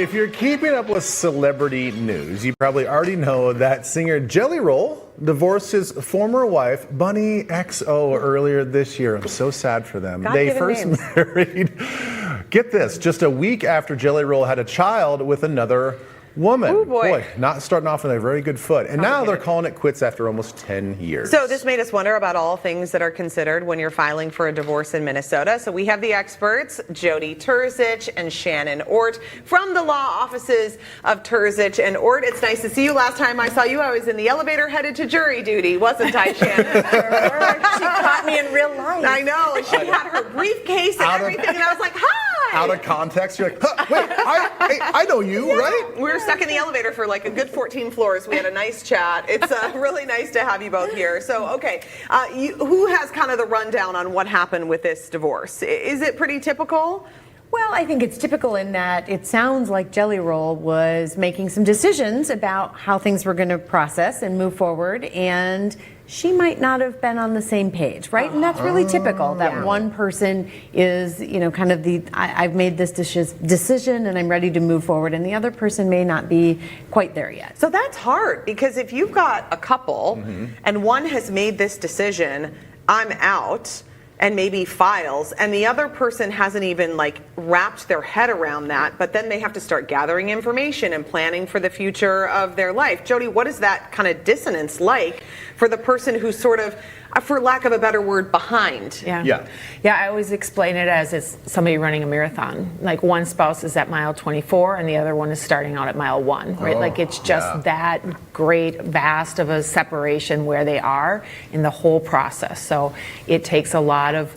If you're keeping up with celebrity news, you probably already know that singer Jelly Roll divorced his former wife, Bunny XO, earlier this year. I'm so sad for them. They first married, get this, just a week after Jelly Roll had a child with another woman. Ooh, boy. Not starting off on a very good foot. And now they're calling it quits after almost 10 years. So this made us wonder about all things that are considered when you're filing for a divorce in Minnesota. So we have the experts, Jody Turzich and Shannon Ort from the law offices of Turzich and Ort. It's nice to see you. Last time I saw you, I was in the elevator headed to jury duty, wasn't I, Shannon? She caught me in real life. I know. And she had her briefcase and everything, and I was like, hi! Out of context, you're like, huh, wait, I know you, right? We were stuck in the elevator for like a good 14 floors. We had a nice chat. It's really nice to have you both here. So, okay, who has kind of the rundown on what happened with this divorce? Is it pretty typical? Well, I think it's typical in that it sounds like Jelly Roll was making some decisions about how things were going to process and move forward, and she might not have been on the same page, right? And that's really typical, that one person is, kind of I've made this decision and I'm ready to move forward, and the other person may not be quite there yet. So that's hard, because if you've got a couple and one has made this decision, I'm out, and maybe files, and the other person hasn't even wrapped their head around that, but then they have to start gathering information and planning for the future of their life. Jody, what is that kind of dissonance like for the person who's sort of, for lack of a better word, behind? Yeah, I always explain it as it's somebody running a marathon. Like one spouse is at mile 24 and the other one is starting out at mile 1, right? It's just that great, vast of a separation where they are in the whole process. So it takes a lot of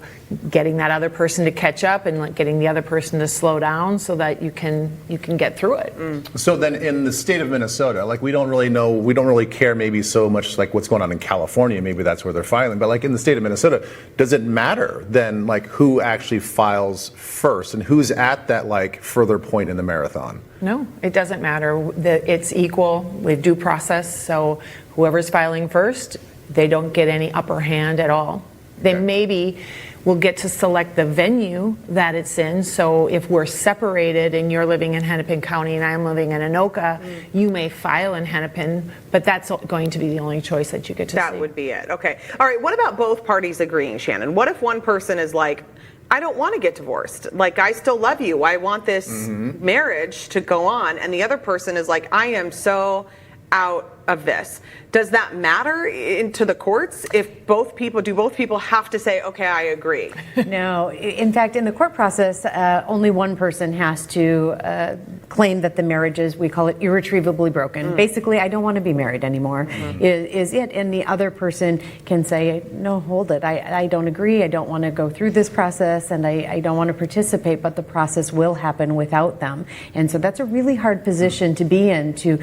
getting that other person to catch up and getting the other person to slow down so that you can get through it. So then in the state of Minnesota, we don't really care maybe so much what's going on in California, maybe that's where they're filing, but in the state of Minnesota, does it matter then who actually files first and who's at that further point in the marathon? No, it doesn't matter. It's equal with due process, so whoever's filing first, they don't get any upper hand at all. They maybe will get to select the venue that it's in. So if we're separated and you're living in Hennepin County and I'm living in Anoka, you may file in Hennepin, but that's going to be the only choice that you get to see. That would be it. Okay. All right. What about both parties agreeing, Shannon? What if one person is like, I don't want to get divorced. I still love you. I want this marriage to go on. And the other person is like, I am so out of this. Does that matter into the courts? If both people have to say, okay, I agree? No. In fact, in the court process, only one person has to claim that the marriage is, we call it irretrievably broken. Basically, I don't want to be married anymore, is it. And the other person can say, no, hold it. I don't agree. I don't want to go through this process, and I don't want to participate, but the process will happen without them. And so that's a really hard position to be in, to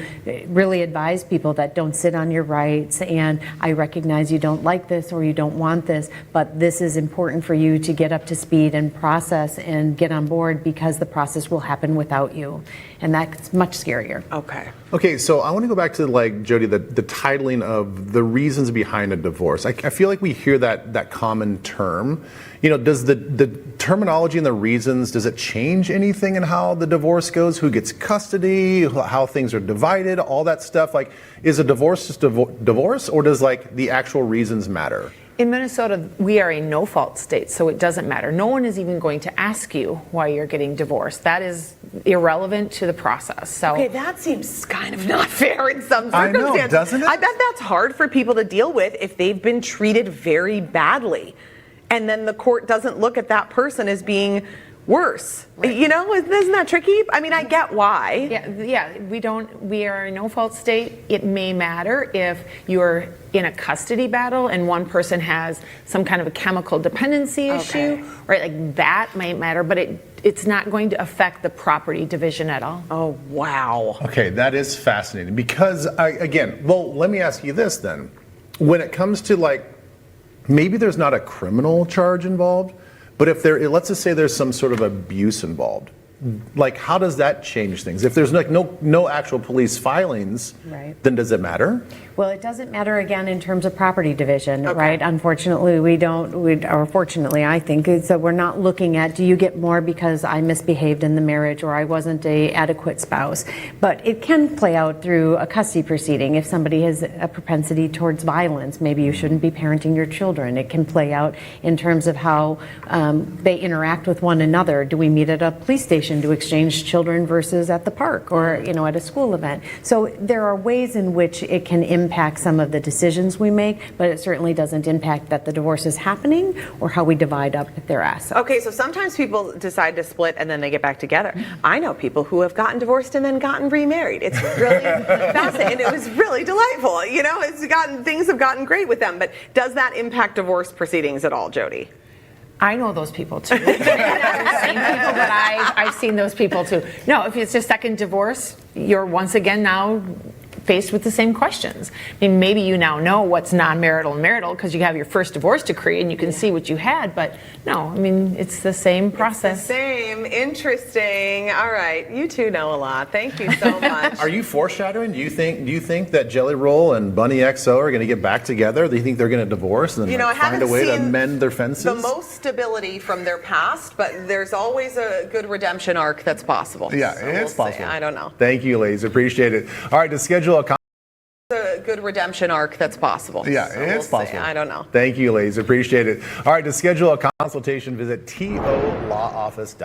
really advise people that don't sit on your rights, and I recognize you don't like this or you don't want this, but this is important for you to get up to speed and process and get on board, because the process will happen without you, and that's much scarier. Okay, so I want to go back to Jody, the titling of the reasons behind a divorce. I feel like we hear that common term. Does the terminology and the reasons, does it change anything in how the divorce goes? Who gets custody? How things are divided? All that stuff. Is a divorce just divorce, or does the actual reasons matter? In Minnesota, we are a no-fault state, so it doesn't matter. No one is even going to ask you why you're getting divorced. That is irrelevant to the process. So okay, that seems kind of not fair in some circumstances. I know, doesn't it? I bet that's hard for people to deal with if they've been treated very badly, and then the court doesn't look at that person as being worse. Isn't that tricky? I mean, I get why. We are a no-fault state. It may matter if you're in a custody battle and one person has some kind of a chemical dependency issue, right? That might matter, but it's not going to affect the property division at all. Oh, wow. Okay, that is fascinating, because let me ask you this then. When it comes to maybe there's not a criminal charge involved, but if let's just say there's some sort of abuse involved, like how does that change things? If there's like no actual police filings, Right. then does it matter? Well, it doesn't matter again in terms of property division, right? Unfortunately, or fortunately, I think, so we're not looking at, do you get more because I misbehaved in the marriage or I wasn't a adequate spouse? But it can play out through a custody proceeding. If somebody has a propensity towards violence, maybe you shouldn't be parenting your children. It can play out in terms of how they interact with one another. Do we meet at a police station to exchange children versus at the park or, at a school event? So there are ways in which it can impact some of the decisions we make, but it certainly doesn't impact that the divorce is happening or how we divide up their assets. Okay, so sometimes people decide to split and then they get back together. I know people who have gotten divorced and then gotten remarried. It's really fascinating. And it was really delightful. Things have gotten great with them. But does that impact divorce proceedings at all, Jody? I know those people too. I've seen people, but I've seen those people too. No, if it's a second divorce, you're once again now faced with the same questions. I mean, maybe you now know what's non-marital and marital because you have your first divorce decree and you can see what you had, but no, I mean, it's the same process. It's the same. Interesting. All right. You two know a lot. Thank you so much. Are you foreshadowing? Do you think that Jelly Roll and Bunny XO are going to get back together? Do you think they're going to divorce and then I find a haven't way to seen mend their fences? the most stability from their past, but there's always a good redemption arc that's possible. Yeah, So it's we'll see. possible. I don't know. Thank you, ladies. Appreciate it. All right, to schedule a A good redemption arc that's possible. Yeah, So it's we'll see. possible. I don't know. Thank you, ladies. Appreciate it. All right, to schedule a consultation, visit TOLawoffice.com.